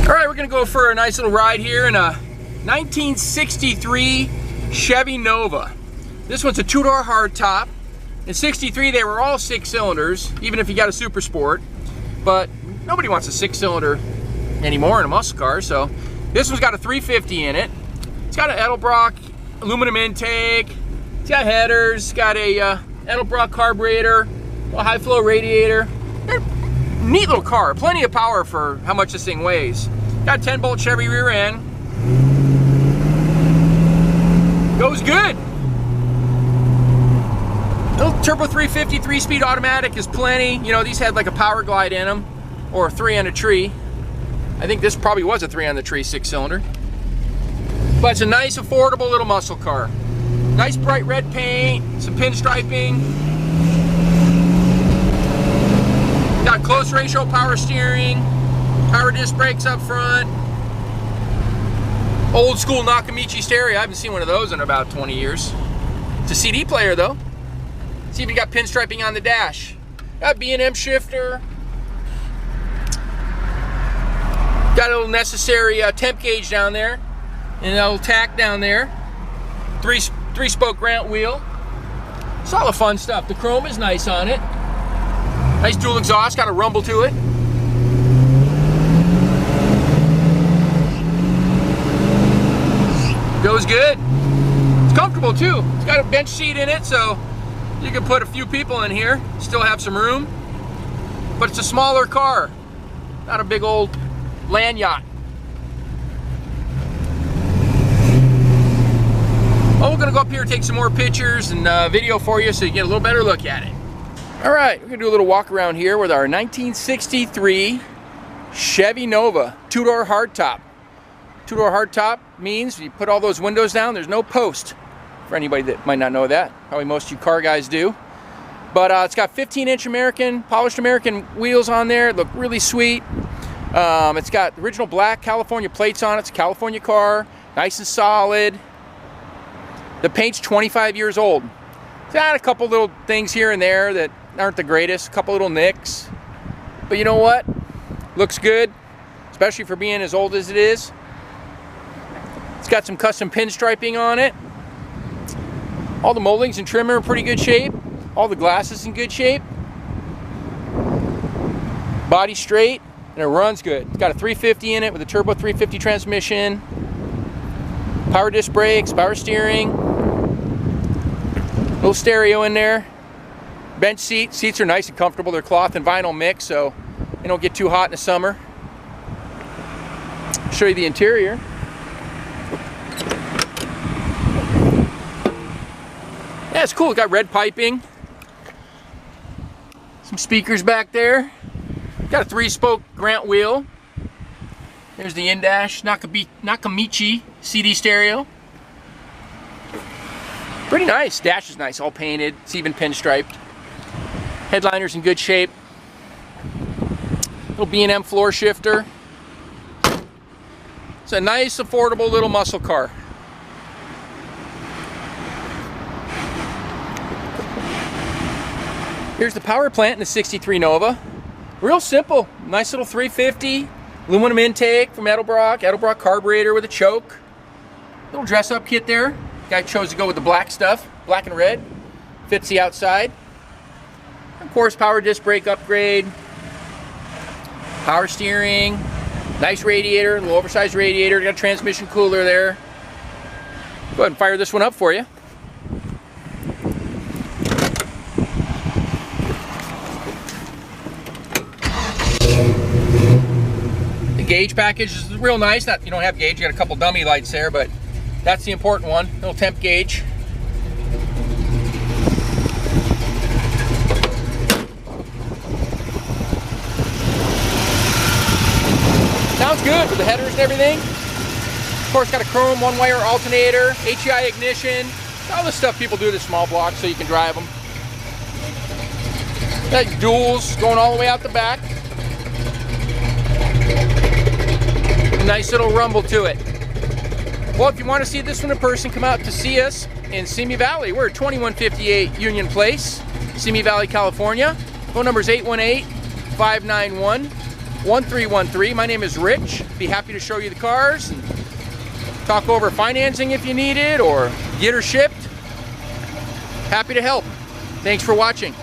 All right, we're gonna go for a nice little ride here in a 1963 Chevy Nova. This one's a two-door hardtop. In 63, they were all 6 cylinders, even if you got a Super Sport. But nobody wants a 6-cylinder anymore in a muscle car, so this one's got a 350 in it. It's got an Edelbrock aluminum intake. It's got headers. It's got a Edelbrock carburetor, a high-flow radiator. Neat little car, plenty of power for how much this thing weighs. Got a 10-bolt Chevy rear end. Goes good. Little turbo 350 3-speed automatic is plenty. You know, these had like a power glide in them, or a 3 on a tree. I think this probably was a 3 on the tree 6-cylinder. But it's a nice, affordable little muscle car. Nice bright red paint, some pinstriping. Got close ratio power steering, power disc brakes up front. Old school Nakamichi stereo. I haven't seen one of those in about 20 years. It's a CD player though. It's even got pinstriping on the dash. Got B&M shifter. Got a little necessary temp gauge down there, and a little tack down there. Three-spoke Grant wheel. It's all the fun stuff. The chrome is nice on it. Nice dual exhaust, got a rumble to it. Goes good. It's comfortable too. It's got a bench seat in it, so you can put a few people in here, still have some room. But it's a smaller car, not a big old land yacht. Well, we're gonna go up here and take some more pictures and video for you so you get a little better look at it. All right, we're gonna do a little walk around here with our 1963 Chevy Nova, 2-door hardtop. 2-door hardtop means you put all those windows down, there's no post. For anybody that might not know that, probably most of you car guys do. But it's got 15-inch polished American wheels on there, look really sweet. It's got original black California plates on it, it's a California car, nice and solid. The paint's 25 years old. It's got a couple little things here and there that aren't the greatest, a couple little nicks. But you know what? Looks good, especially for being as old as it is. It's got some custom pinstriping on it. All the moldings and trim are in pretty good shape. All the glass is in good shape. Body straight, and it runs good. It's got a 350 in it with a turbo 350 transmission. Power disc brakes, power steering. Little stereo in there. Bench seat. Seats are nice and comfortable. They're cloth and vinyl mix, so they don't get too hot in the summer. I'll show you the interior. Yeah, it's cool. It's got red piping. Some speakers back there. Got a 3-spoke Grant wheel. There's the in-dash Nakamichi CD stereo. Pretty nice. Dash is nice, all painted. It's even pinstriped. Headliner's in good shape. Little B&M floor shifter. It's a nice, affordable little muscle car. Here's the power plant in the 63 Nova. Real simple. Nice little 350. Aluminum intake from Edelbrock carburetor with a choke. Little dress-up kit there. Guy chose to go with the black stuff, black and red. Fits the outside. Of course, power disc brake upgrade. Power steering. Nice radiator, a little oversized radiator. Got a transmission cooler there. Go ahead and fire this one up for you. The gauge package is real nice. You don't have gauge, you got a couple dummy lights there, but that's the important one. Little temp gauge. Sounds good with the headers and everything. Of course, got a chrome 1-wire alternator, HEI ignition, all the stuff people do to small blocks so you can drive them. Got duals going all the way out the back. Nice little rumble to it. Well, if you want to see this one in person, come out to see us in Simi Valley. We're at 2158 Union Place, Simi Valley, California. Phone number is 818-591-5555. 1313. My name is Rich. Be happy to show you the cars and talk over financing if you need it or get her shipped. Happy to help. Thanks for watching.